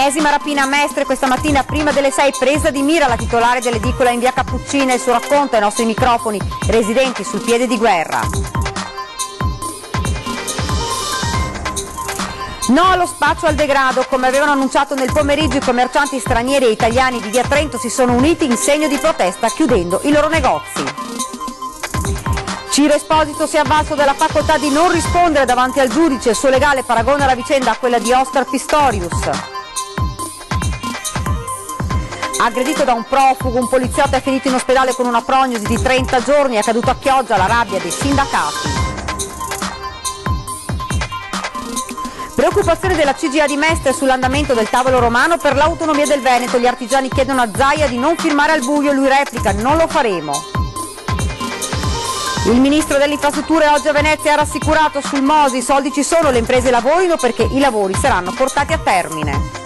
Ennesima rapina a Mestre questa mattina prima delle 6, presa di mira la titolare dell'edicola in via Cappuccina. Il suo racconto ai nostri microfoni, residenti sul piede di guerra. No allo spaccio al degrado, come avevano annunciato nel pomeriggio i commercianti stranieri e italiani di via Trento si sono uniti in segno di protesta chiudendo i loro negozi. Ciro Esposito si è avvalso della facoltà di non rispondere davanti al giudice, il suo legale paragona la vicenda a quella di Oscar Pistorius. Aggredito da un profugo, un poliziotto è finito in ospedale con una prognosi di 30 giorni, è caduto a Chioggia la rabbia dei sindacati. Preoccupazione della CGA di Mestre sull'andamento del tavolo romano per l'autonomia del Veneto. Gli artigiani chiedono a Zaia di non firmare al buio, lui replica: non lo faremo. Il ministro delle infrastrutture oggi a Venezia ha rassicurato sul Mosi: i soldi ci sono, le imprese lavorino perché i lavori saranno portati a termine.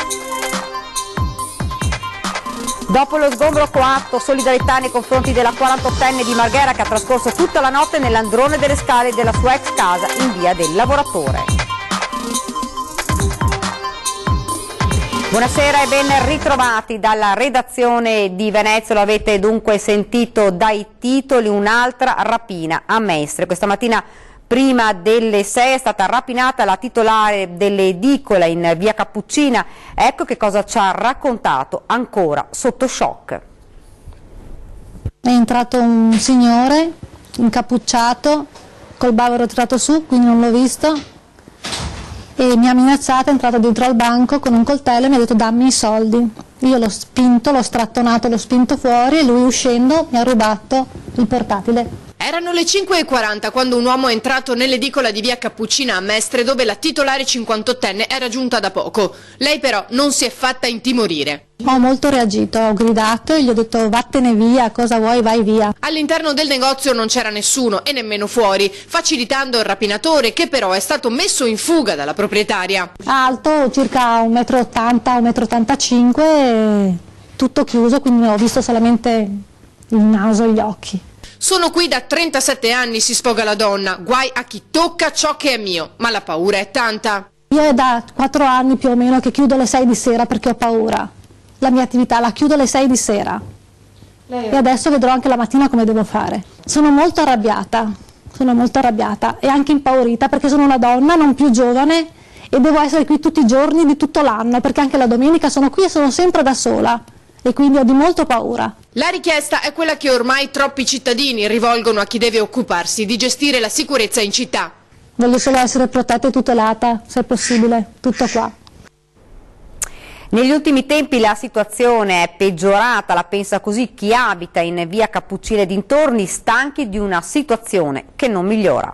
Dopo lo sgombro coatto, solidarietà nei confronti della 48enne di Marghera che ha trascorso tutta la notte nell'androne delle scale della sua ex casa in via del Lavoratore. Buonasera e ben ritrovati dalla redazione di Venezia. Lo avete dunque sentito dai titoli: un'altra rapina a Mestre. Questa mattina prima delle 6 è stata rapinata la titolare dell'edicola in via Cappuccina. Ecco che cosa ci ha raccontato, ancora sotto shock. È entrato un signore incappucciato col bavero tirato su, quindi non l'ho visto, e mi ha minacciato, è entrato dentro al banco con un coltello e mi ha detto: dammi i soldi. Io l'ho spinto, l'ho strattonato, l'ho spinto fuori e lui, uscendo, mi ha rubato il portatile. Erano le 5:40 quando un uomo è entrato nell'edicola di via Cappuccina a Mestre, dove la titolare 58enne era giunta da poco. Lei però non si è fatta intimorire. Ho molto reagito, ho gridato e gli ho detto: vattene via, cosa vuoi, vai via. All'interno del negozio non c'era nessuno e nemmeno fuori, facilitando il rapinatore, che però è stato messo in fuga dalla proprietaria. Alto circa 1,80 m, 1,85 m, tutto chiuso, quindi ho visto solamente il naso e gli occhi. Sono qui da 37 anni, si sfoga la donna, guai a chi tocca ciò che è mio, ma la paura è tanta. Io è da 4 anni più o meno che chiudo alle 6 di sera perché ho paura. La mia attività la chiudo alle 6 di sera e adesso vedrò anche la mattina come devo fare. Sono molto arrabbiata e anche impaurita perché sono una donna non più giovane e devo essere qui tutti i giorni di tutto l'anno, perché anche la domenica sono qui e sono sempre da sola e quindi ho di molto paura. La richiesta è quella che ormai troppi cittadini rivolgono a chi deve occuparsi di gestire la sicurezza in città. Voglio solo essere protetta e tutelata, se è possibile, tutto qua. Negli ultimi tempi la situazione è peggiorata, la pensa così chi abita in via Cappuccina e dintorni, stanchi di una situazione che non migliora.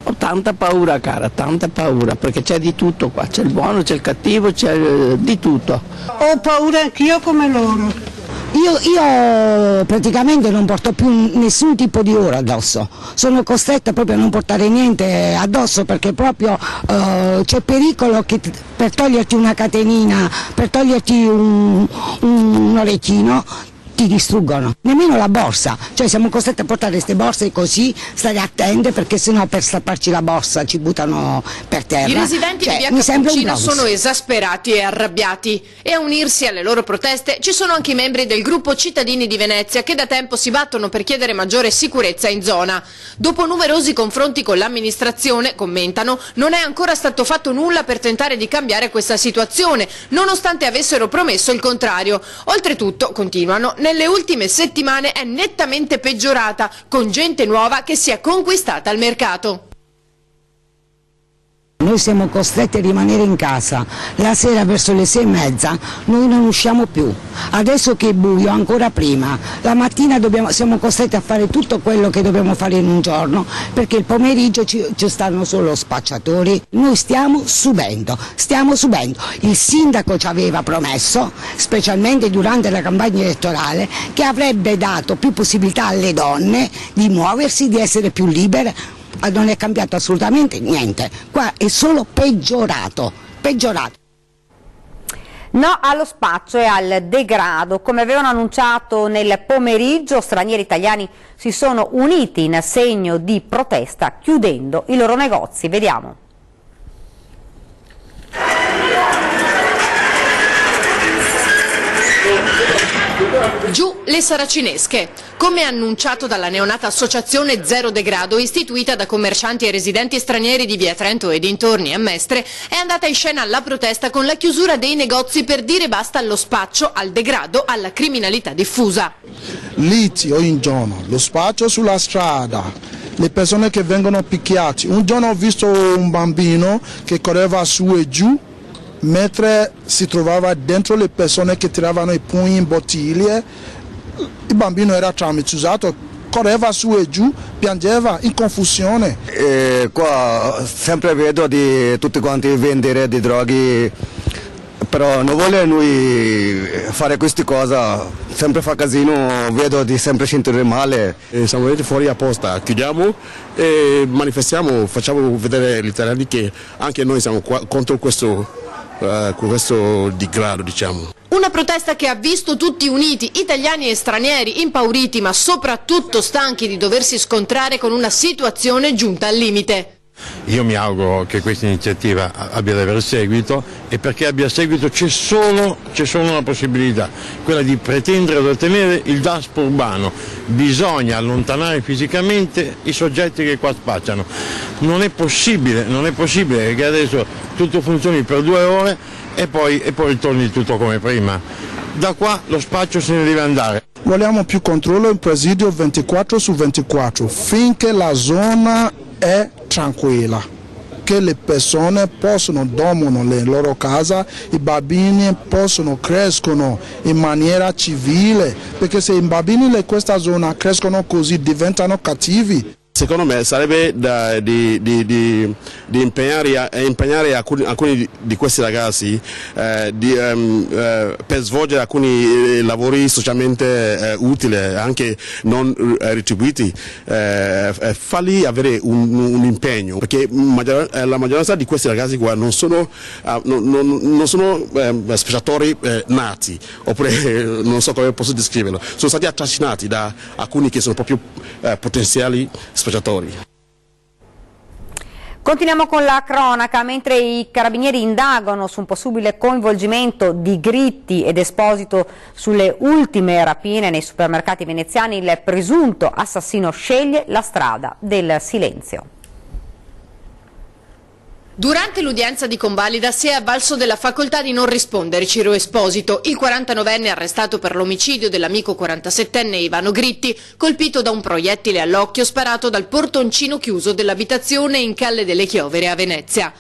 Ho tanta paura, cara, tanta paura, perché c'è di tutto qua, c'è il buono, c'è il cattivo, c'è di tutto. Ho paura anch'io come loro. Io praticamente non porto più nessun tipo di oro addosso, sono costretta proprio a non portare niente addosso perché proprio c'è pericolo che per toglierti una catenina, per toglierti un orecchino, ti distruggono. Nemmeno la borsa, cioè siamo costretti a portare queste borse così, stare attente perché sennò per strapparci la borsa ci buttano per terra. I residenti di via Cappuccina sono esasperati e arrabbiati e a unirsi alle loro proteste ci sono anche i membri del gruppo Cittadini di Venezia che da tempo si battono per chiedere maggiore sicurezza in zona. Dopo numerosi confronti con l'amministrazione, commentano, non è ancora stato fatto nulla per tentare di cambiare questa situazione, nonostante avessero promesso il contrario. Oltretutto, continuano, nelle ultime settimane è nettamente peggiorata, con gente nuova che si è conquistata al mercato. Noi siamo costretti a rimanere in casa, la sera verso le 6:30 noi non usciamo più, adesso che è buio ancora prima, la mattina siamo costretti a fare tutto quello che dobbiamo fare in un giorno perché il pomeriggio ci stanno solo spacciatori, noi stiamo subendo, il sindaco ci aveva promesso, specialmente durante la campagna elettorale, che avrebbe dato più possibilità alle donne di muoversi, di essere più libere. Non è cambiato assolutamente niente, qua è solo peggiorato. No allo spaccio e al degrado. Come avevano annunciato nel pomeriggio, stranieri italiani si sono uniti in segno di protesta chiudendo i loro negozi. Vediamo. Giù le saracinesche. Come annunciato dalla neonata associazione Zero Degrado, istituita da commercianti e residenti stranieri di Via Trento e dintorni a Mestre, è andata in scena la protesta con la chiusura dei negozi per dire basta allo spaccio, al degrado, alla criminalità diffusa. Liti ogni giorno, lo spaccio sulla strada, le persone che vengono picchiate. Un giorno ho visto un bambino che correva su e giù, mentre si trovava dentro le persone che tiravano i pugni in bottiglie. Il bambino era traumatizzato, correva su e giù, piangeva in confusione. Qua sempre vedo di tutti quanti vendere di droghe, però non vuole lui fare queste cose, sempre fa casino, vedo di sempre sentire male. Siamo venuti fuori apposta, chiudiamo e manifestiamo, facciamo vedere agli italiani che anche noi siamo qua contro questo degrado, diciamo. Una protesta che ha visto tutti uniti, italiani e stranieri, impauriti ma soprattutto stanchi di doversi scontrare con una situazione giunta al limite. Io mi auguro che questa iniziativa abbia davvero seguito, e perché abbia seguito c'è solo una possibilità, quella di pretendere di ottenere il DASPO urbano. Bisogna allontanare fisicamente i soggetti che qua spacciano. Non è possibile che adesso tutto funzioni per 2 ore e poi torni tutto come prima. Da qua lo spaccio se ne deve andare. Vogliamo più controllo in presidio 24/24 finché la zona è tranquilla, che le persone dormono nelle loro case, i bambini crescono in maniera civile, perché se i bambini in questa zona crescono così diventano cattivi. Secondo me sarebbe di impegnare alcuni di questi ragazzi per svolgere alcuni lavori socialmente utili, anche non retribuiti, farli avere un impegno, perché la maggioranza di questi ragazzi qua non sono spacciatori nati, oppure non so come posso descriverlo, sono stati trascinati da alcuni che sono proprio potenziali spacciatori. Continuiamo con la cronaca. Mentre i carabinieri indagano su un possibile coinvolgimento di Gritti ed Esposito sulle ultime rapine nei supermercati veneziani, il presunto assassino sceglie la strada del silenzio. Durante l'udienza di convalida si è avvalso della facoltà di non rispondere Ciro Esposito, il 49enne arrestato per l'omicidio dell'amico 47enne Ivano Gritti, colpito da un proiettile all'occhio sparato dal portoncino chiuso dell'abitazione in Calle delle Chiovere a Venezia.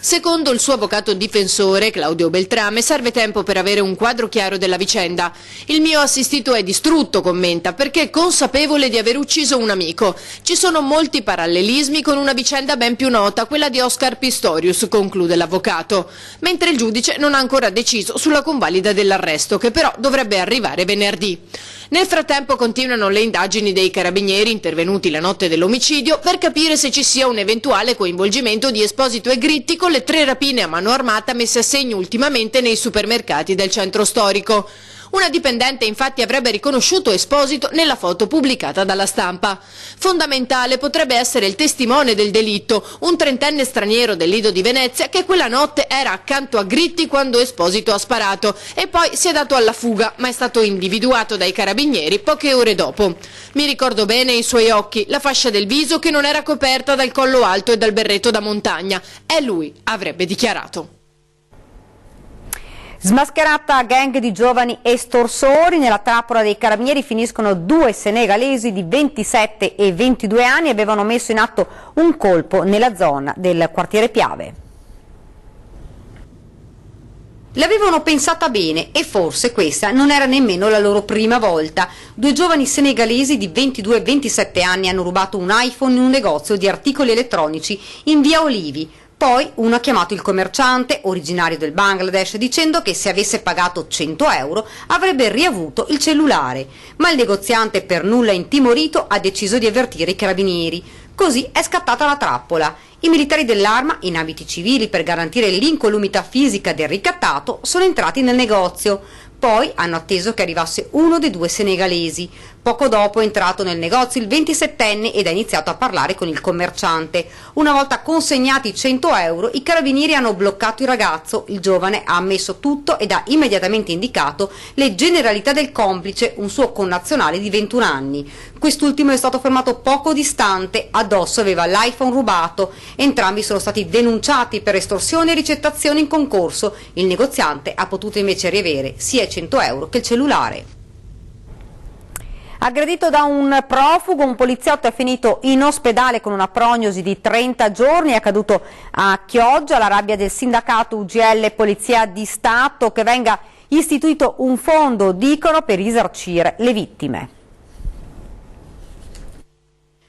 Secondo il suo avvocato difensore, Claudio Beltrame, serve tempo per avere un quadro chiaro della vicenda. Il mio assistito è distrutto, commenta, perché è consapevole di aver ucciso un amico. Ci sono molti parallelismi con una vicenda ben più nota, quella di Oscar Pistorius, conclude l'avvocato. Mentre il giudice non ha ancora deciso sulla convalida dell'arresto, che però dovrebbe arrivare venerdì. Nel frattempo continuano le indagini dei carabinieri intervenuti la notte dell'omicidio per capire se ci sia un eventuale coinvolgimento di Esposito e Gritti con le 3 rapine a mano armata messe a segno ultimamente nei supermercati del centro storico. Una dipendente infatti avrebbe riconosciuto Esposito nella foto pubblicata dalla Stampa. Fondamentale potrebbe essere il testimone del delitto, un 30enne straniero del Lido di Venezia che quella notte era accanto a Gritti quando Esposito ha sparato e poi si è dato alla fuga, ma è stato individuato dai carabinieri poche ore dopo. Mi ricordo bene i suoi occhi, la fascia del viso che non era coperta dal collo alto e dal berretto da montagna. È lui, avrebbe dichiarato. Smascherata gang di giovani estorsori, nella trappola dei carabinieri finiscono 2 senegalesi di 27 e 22 anni, avevano messo in atto un colpo nella zona del quartiere Piave. L'avevano pensata bene e forse questa non era nemmeno la loro prima volta. 2 giovani senegalesi di 22 e 27 anni hanno rubato un iPhone in un negozio di articoli elettronici in via Olivi. Poi uno ha chiamato il commerciante, originario del Bangladesh, dicendo che se avesse pagato 100 euro avrebbe riavuto il cellulare, ma il negoziante, per nulla intimorito, ha deciso di avvertire i carabinieri. Così è scattata la trappola. I militari dell'Arma, in abiti civili per garantire l'incolumità fisica del ricattato, sono entrati nel negozio. Poi hanno atteso che arrivasse uno dei due senegalesi. Poco dopo è entrato nel negozio il 27enne ed ha iniziato a parlare con il commerciante. Una volta consegnati i 100 euro, i carabinieri hanno bloccato il ragazzo. Il giovane ha ammesso tutto ed ha immediatamente indicato le generalità del complice, un suo connazionale di 21 anni. Quest'ultimo è stato fermato poco distante, addosso aveva l'iPhone rubato. Entrambi sono stati denunciati per estorsione e ricettazione in concorso. Il negoziante ha potuto invece riavere sia i 100 euro che il cellulare. Aggredito da un profugo, un poliziotto è finito in ospedale con una prognosi di 30 giorni, è accaduto a Chioggia. La rabbia del sindacato UGL Polizia di Stato che venga istituito un fondo, dicono, per risarcire le vittime.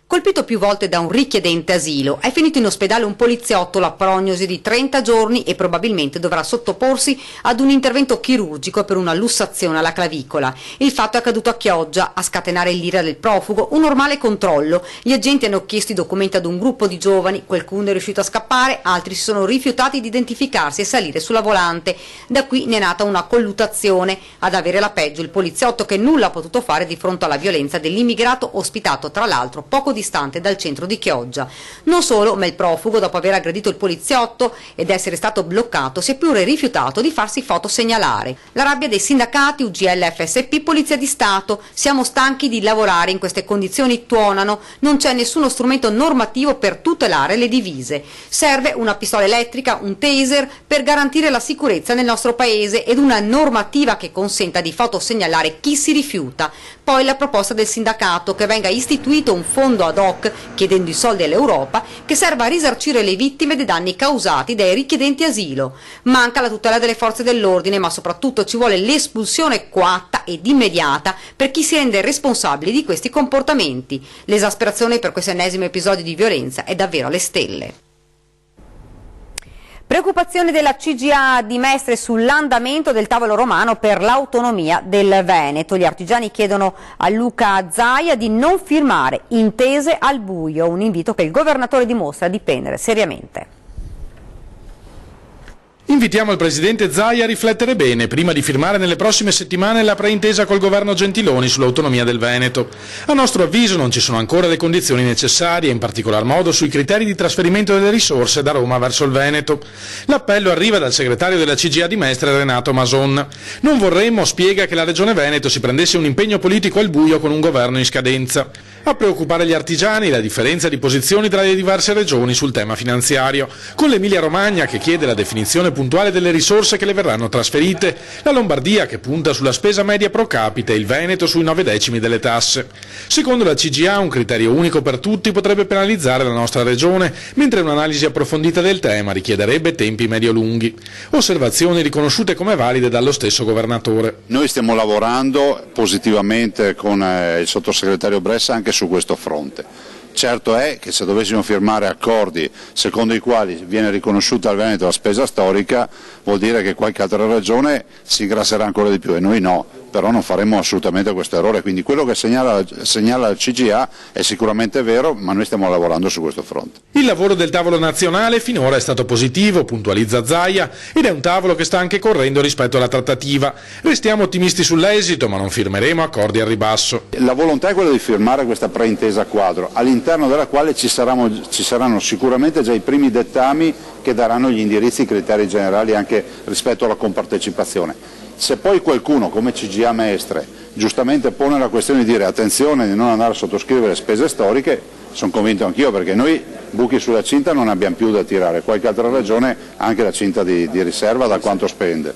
Colpito più volte da un richiedente asilo, è finito in ospedale un poliziotto, la prognosi di 30 giorni e probabilmente dovrà sottoporsi ad un intervento chirurgico per una lussazione alla clavicola. Il fatto è accaduto a Chioggia. A scatenare l'ira del profugo un normale controllo. Gli agenti hanno chiesto i documenti ad un gruppo di giovani, qualcuno è riuscito a scappare, altri si sono rifiutati di identificarsi e salire sulla volante. Da qui ne è nata una colluttazione. Ad avere la peggio il poliziotto che nulla ha potuto fare di fronte alla violenza dell'immigrato ospitato tra l'altro poco distante dal centro di Chioggia. Non solo, ma il profugo, dopo aver aggredito il poliziotto ed essere stato bloccato, si è pure rifiutato di farsi fotosegnalare. La rabbia dei sindacati UGL, FSP, Polizia di Stato. Siamo stanchi di lavorare in queste condizioni, tuonano. Non c'è nessuno strumento normativo per tutelare le divise. Serve una pistola elettrica, un taser per garantire la sicurezza nel nostro paese ed una normativa che consenta di fotosegnalare chi si rifiuta. Poi la proposta del sindacato che venga istituito un fondo ad hoc, chiedendo i soldi all'Europa, che serva a risarcire le vittime dei danni causati dai richiedenti asilo. Manca la tutela delle forze dell'ordine, ma soprattutto ci vuole l'espulsione coatta ed immediata per chi si rende responsabile di questi comportamenti. L'esasperazione per questo ennesimo episodio di violenza è davvero alle stelle. Preoccupazione della CGA di Mestre sull'andamento del tavolo romano per l'autonomia del Veneto. Gli artigiani chiedono a Luca Zaia di non firmare intese al buio, un invito che il governatore dimostra di prendere seriamente. Invitiamo il presidente Zaia a riflettere bene prima di firmare nelle prossime settimane la preintesa col governo Gentiloni sull'autonomia del Veneto. A nostro avviso non ci sono ancora le condizioni necessarie, in particolar modo sui criteri di trasferimento delle risorse da Roma verso il Veneto. L'appello arriva dal segretario della CGA di Mestre, Renato Mason. Non vorremmo, spiega, che la Regione Veneto si prendesse un impegno politico al buio con un governo in scadenza. A preoccupare gli artigiani la differenza di posizioni tra le diverse regioni sul tema finanziario, con l'Emilia Romagna che chiede la definizione puntuale delle risorse che le verranno trasferite, la Lombardia che punta sulla spesa media pro capite e il Veneto sui 9/10 delle tasse. Secondo la CGA un criterio unico per tutti potrebbe penalizzare la nostra regione, mentre un'analisi approfondita del tema richiederebbe tempi medio-lunghi. Osservazioni riconosciute come valide dallo stesso governatore. Noi stiamo lavorando positivamente con il sottosegretario Bressa anche su questo fronte. Certo è che se dovessimo firmare accordi secondo i quali viene riconosciuta al Veneto la spesa storica, vuol dire che qualche altra regione si ingrasserà ancora di più e noi no, però non faremo assolutamente questo errore, quindi quello che segnala la CGA è sicuramente vero, ma noi stiamo lavorando su questo fronte. Il lavoro del tavolo nazionale finora è stato positivo, puntualizza Zaia, ed è un tavolo che sta anche correndo rispetto alla trattativa. Restiamo ottimisti sull'esito, ma non firmeremo accordi al ribasso. La volontà è quella di firmare questa preintesa quadro, all'interno della quale ci saranno sicuramente già i primi dettami che daranno gli indirizzi, i criteri generali anche rispetto alla compartecipazione. Se poi qualcuno come CGA Mestre giustamente pone la questione di dire attenzione di non andare a sottoscrivere spese storiche, sono convinto anch'io, perché noi buchi sulla cinta non abbiamo più da tirare, qualche altra regione ha anche la cinta di riserva da quanto spende.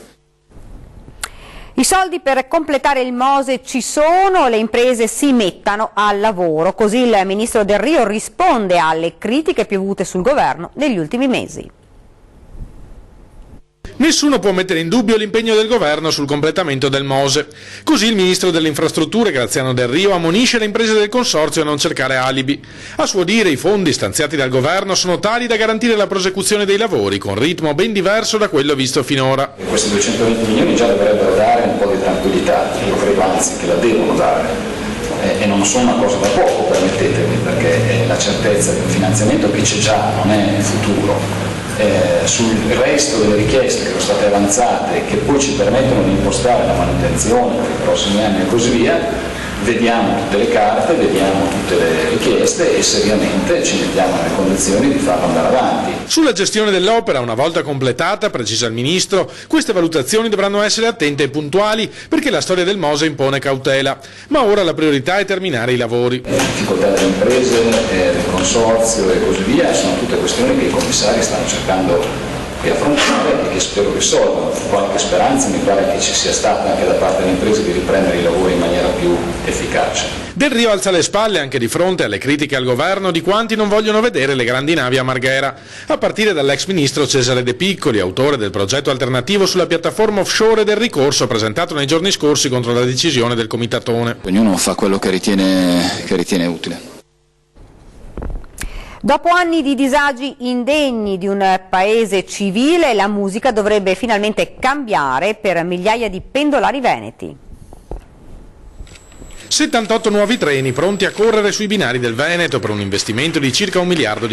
I soldi per completare il Mose ci sono, le imprese si mettano al lavoro, così il ministro Del Rio risponde alle critiche piovute sul governo negli ultimi mesi. Nessuno può mettere in dubbio l'impegno del governo sul completamento del Mose. Così il ministro delle infrastrutture Graziano Del Rio ammonisce le imprese del consorzio a non cercare alibi. A suo dire i fondi stanziati dal governo sono tali da garantire la prosecuzione dei lavori con ritmo ben diverso da quello visto finora. Questi 220 milioni già dovrebbero dare un po' di tranquillità, io credo anzi che la devono dare. e non sono una cosa da poco, permettetemi, perché la certezza del finanziamento che c'è già, non è futuro. Sul resto delle richieste che sono state avanzate, che poi ci permettono di impostare la manutenzione per i prossimi anni e così via, vediamo tutte le carte, vediamo tutte le richieste e seriamente ci mettiamo nelle condizioni di farlo andare avanti. Sulla gestione dell'opera, una volta completata, precisa il Ministro, queste valutazioni dovranno essere attente e puntuali perché la storia del Mose impone cautela, ma ora la priorità è terminare i lavori. Le difficoltà delle imprese, del consorzio e così via sono tutte questioni che i commissari stanno cercando di affrontare e che spero risolvano. Qualche speranza mi pare che ci sia stata anche da parte delle imprese di riprendere i lavori in maniera più efficace. Del Rio alza le spalle anche di fronte alle critiche al governo di quanti non vogliono vedere le grandi navi a Marghera, a partire dall'ex ministro Cesare De Piccoli, autore del progetto alternativo sulla piattaforma offshore e del ricorso presentato nei giorni scorsi contro la decisione del Comitatone. Ognuno fa quello che ritiene utile. Dopo anni di disagi indegni di un paese civile, la musica dovrebbe finalmente cambiare per migliaia di pendolari veneti. 78 nuovi treni pronti a correre sui binari del Veneto per un investimento di circa €1 miliardo.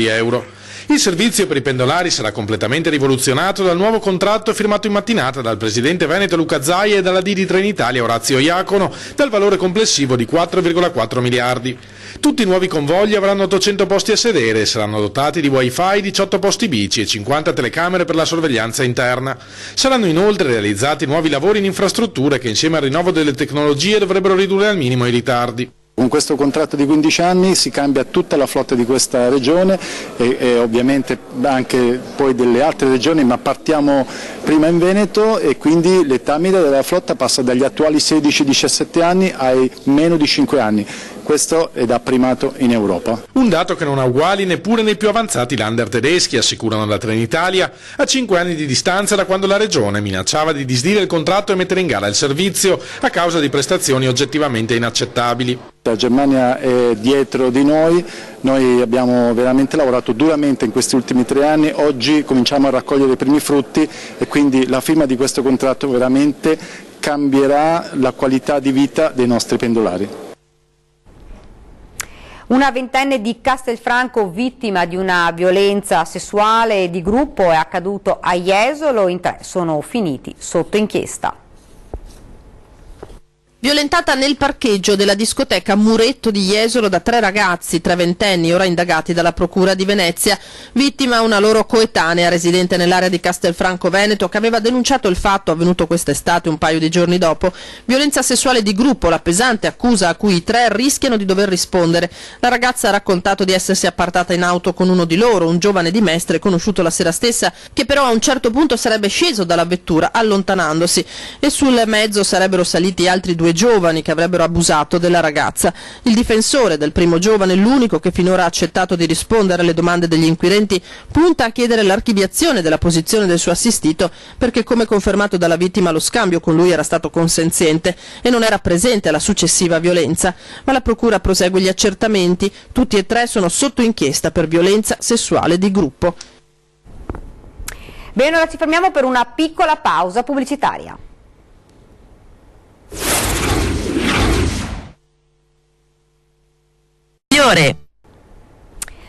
Il servizio per i pendolari sarà completamente rivoluzionato dal nuovo contratto firmato in mattinata dal presidente veneto Luca Zaia e dalla D di Trenitalia Orazio Iacono, dal valore complessivo di 4,4 miliardi. Tutti i nuovi convogli avranno 800 posti a sedere e saranno dotati di wifi, 18 posti bici e 50 telecamere per la sorveglianza interna. Saranno inoltre realizzati nuovi lavori in infrastrutture che insieme al rinnovo delle tecnologie dovrebbero ridurre al minimo i ritardi. Con questo contratto di 15 anni si cambia tutta la flotta di questa regione e ovviamente anche poi delle altre regioni, ma partiamo prima in Veneto e quindi l'età media della flotta passa dagli attuali 16-17 anni ai meno di 5 anni. Questo è da primato in Europa. Un dato che non ha uguali neppure nei più avanzati lander tedeschi, assicurano la Trenitalia, a 5 anni di distanza da quando la regione minacciava di disdire il contratto e mettere in gara il servizio a causa di prestazioni oggettivamente inaccettabili. La Germania è dietro di noi abbiamo veramente lavorato duramente in questi ultimi 3 anni, oggi cominciamo a raccogliere i primi frutti e quindi la firma di questo contratto veramente cambierà la qualità di vita dei nostri pendolari. Una ventenne di Castelfranco vittima di una violenza sessuale di gruppo è accaduto a Jesolo, in 3 sono finiti sotto inchiesta. Violentata nel parcheggio della discoteca Muretto di Jesolo da 3 ragazzi, 3 ventenni, ora indagati dalla Procura di Venezia. Vittima una loro coetanea residente nell'area di Castelfranco Veneto che aveva denunciato il fatto avvenuto quest'estate un paio di giorni dopo. Violenza sessuale di gruppo, la pesante accusa a cui i 3 rischiano di dover rispondere. La ragazza ha raccontato di essersi appartata in auto con uno di loro, un giovane di Mestre conosciuto la sera stessa, che però a un certo punto sarebbe sceso dalla vettura allontanandosi e sul mezzo sarebbero saliti altri 2 giovani che avrebbero abusato della ragazza. Il difensore del primo giovane, l'unico che finora ha accettato di rispondere alle domande degli inquirenti, punta a chiedere l'archiviazione della posizione del suo assistito perché, come confermato dalla vittima, lo scambio con lui era stato consenziente e non era presente alla successiva violenza. Ma la procura prosegue gli accertamenti. Tutti e 3 sono sotto inchiesta per violenza sessuale di gruppo. Bene, ora ci fermiamo per una piccola pausa pubblicitaria.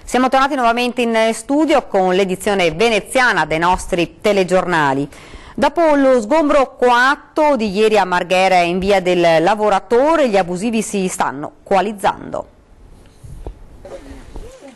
Siamo tornati nuovamente in studio con l'edizione veneziana dei nostri telegiornali. Dopo lo sgombro coatto di ieri a Marghera in via del Lavoratore, gli abusivi si stanno coalizzando.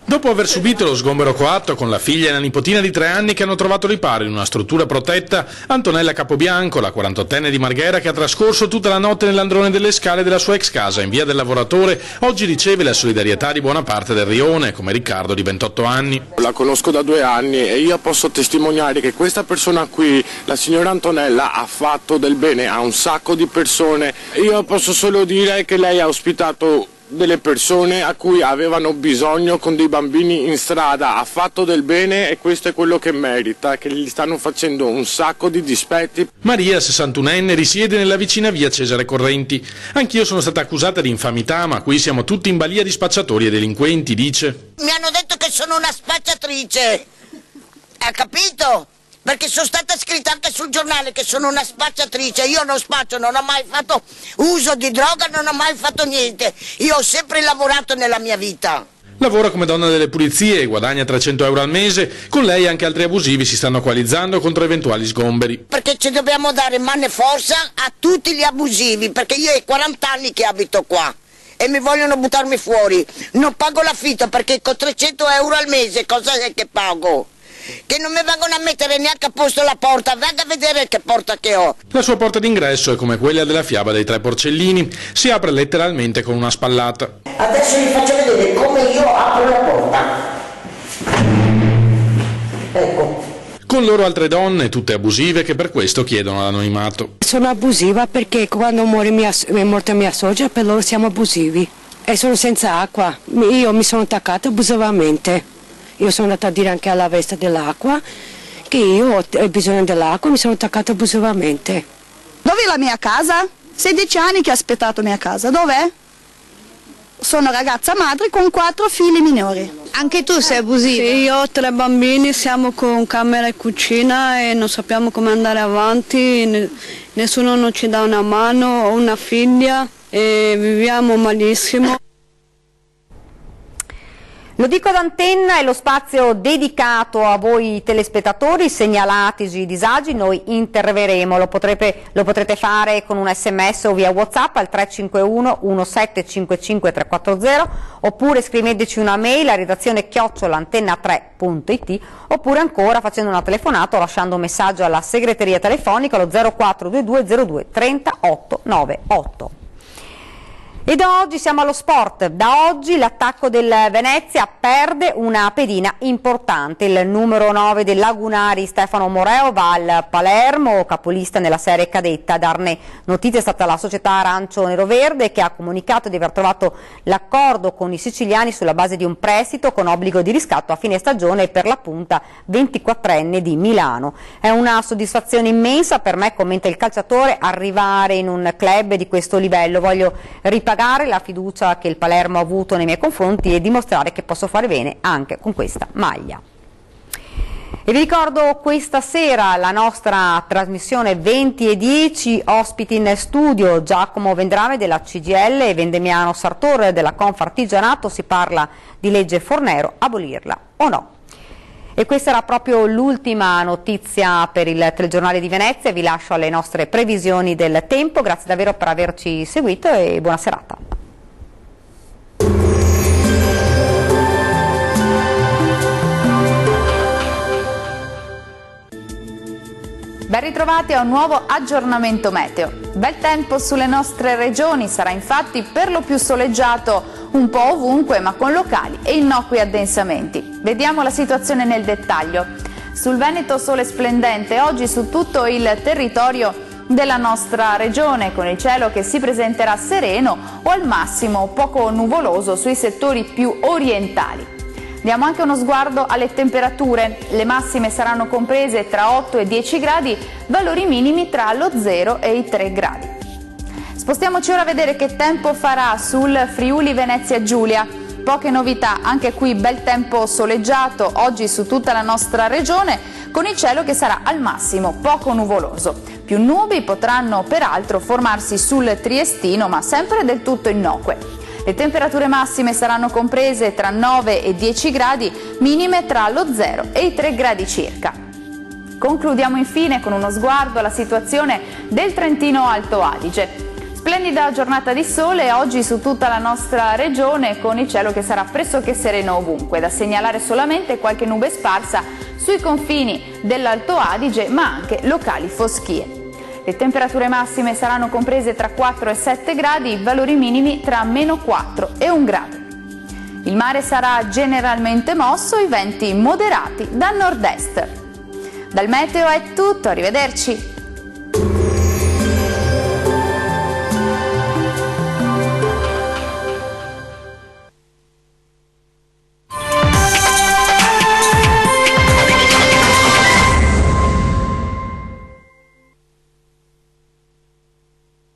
Dopo aver subito lo sgombero coatto con la figlia e la nipotina di 3 anni che hanno trovato riparo in una struttura protetta, Antonella Capobianco, la 48enne di Marghera che ha trascorso tutta la notte nell'androne delle scale della sua ex casa in via del Lavoratore, oggi riceve la solidarietà di buona parte del rione, come Riccardo di 28 anni. La conosco da 2 anni e io posso testimoniare che questa persona qui, la signora Antonella, ha fatto del bene a un sacco di persone. Io posso solo dire che lei ha ospitato delle persone a cui avevano bisogno con dei bambini in strada, ha fatto del bene e questo è quello che merita, che gli stanno facendo un sacco di dispetti. Maria, 61enne, risiede nella vicina via Cesare Correnti. Anch'io sono stata accusata di infamità, ma qui siamo tutti in balia di spacciatori e delinquenti, dice. Mi hanno detto che sono una spacciatrice, ha capito? perché sono stata scritta anche sul giornale che sono una spacciatrice. Io non spaccio, non ho mai fatto uso di droga, non ho mai fatto niente, io ho sempre lavorato nella mia vita. Lavora come donna delle pulizie e guadagna 300 euro al mese. Con lei anche altri abusivi si stanno coalizzando contro eventuali sgomberi. Perché ci dobbiamo dare mano e forza a tutti gli abusivi, perché io ho 40 anni che abito qua e mi vogliono buttarmi fuori. Non pago l'affitto perché con 300 euro al mese cosa è che pago? Che non mi vengono a mettere neanche a posto la porta, venga a vedere che porta che ho. La sua porta d'ingresso è come quella della fiaba dei 3 porcellini, si apre letteralmente con una spallata. Adesso vi faccio vedere come io apro la porta. Ecco. Con loro altre donne, tutte abusive, che per questo chiedono l'anonimato. Sono abusiva perché quando è morta mia suocera, per loro siamo abusivi. E sono senza acqua. Io mi sono attaccata abusivamente. Io sono andata a dire anche alla vesta dell'acqua che io ho bisogno dell'acqua, mi sono attaccata abusivamente. Dov'è la mia casa? 16 anni che ho aspettato mia casa, dov'è? Sono ragazza madre con 4 figli minori. Anche tu sei abusiva? Sì, io ho 3 bambini, siamo con camera e cucina e non sappiamo come andare avanti, nessuno non ci dà una mano, ho una figlia e viviamo malissimo. Lo dico ad Antenna, è lo spazio dedicato a voi telespettatori, segnalateci i disagi, noi interverremo, lo potrete fare con un sms o via WhatsApp al 351 1755 340 oppure scriveteci una mail a redazione @antenna3.it oppure ancora facendo una telefonata o lasciando un messaggio alla segreteria telefonica allo 0422 02 38 98. E da oggi siamo allo sport, da oggi l'attacco del Venezia perde una pedina importante, il numero 9 del Lagunari Stefano Moreo va al Palermo, capolista nella serie cadetta. A darne notizia è stata la società Arancio Nero-Verde che ha comunicato di aver trovato l'accordo con i siciliani sulla base di un prestito con obbligo di riscatto a fine stagione per la punta 24enne di Milano. È una soddisfazione immensa per me, commenta il calciatore, arrivare in un club di questo livello, voglio ripagare la fiducia che il Palermo ha avuto nei miei confronti e dimostrare che posso fare bene anche con questa maglia. E vi ricordo questa sera la nostra trasmissione 20:10, ospiti in studio Giacomo Vendrame della CGIL e Vendemiano Sartor della Confartigianato, si parla di legge Fornero, abolirla o no. E questa era proprio l'ultima notizia per il telegiornale di Venezia, vi lascio alle nostre previsioni del tempo, grazie davvero per averci seguito e buona serata. Ben ritrovati a un nuovo aggiornamento meteo. Bel tempo sulle nostre regioni, sarà infatti per lo più soleggiato un po' ovunque ma con locali e innocui addensamenti. Vediamo la situazione nel dettaglio. Sul Veneto sole splendente oggi su tutto il territorio della nostra regione con il cielo che si presenterà sereno o al massimo poco nuvoloso sui settori più orientali. Diamo anche uno sguardo alle temperature, le massime saranno comprese tra 8 e 10 gradi, valori minimi tra lo 0 e i 3 gradi. Spostiamoci ora a vedere che tempo farà sul Friuli Venezia Giulia. Poche novità, anche qui bel tempo soleggiato oggi su tutta la nostra regione, con il cielo che sarà al massimo poco nuvoloso. Più nubi potranno peraltro formarsi sul Triestino, ma sempre del tutto innocue. Le temperature massime saranno comprese tra 9 e 10 gradi, minime tra lo 0 e i 3 gradi circa. Concludiamo infine con uno sguardo alla situazione del Trentino Alto Adige. Splendida giornata di sole oggi su tutta la nostra regione con il cielo che sarà pressoché sereno ovunque, da segnalare solamente qualche nube sparsa sui confini dell'Alto Adige ma anche locali foschie. Le temperature massime saranno comprese tra 4 e 7 gradi, valori minimi tra -4 e 1 grado. Il mare sarà generalmente mosso, i venti moderati da nord-est. Dal meteo è tutto, arrivederci.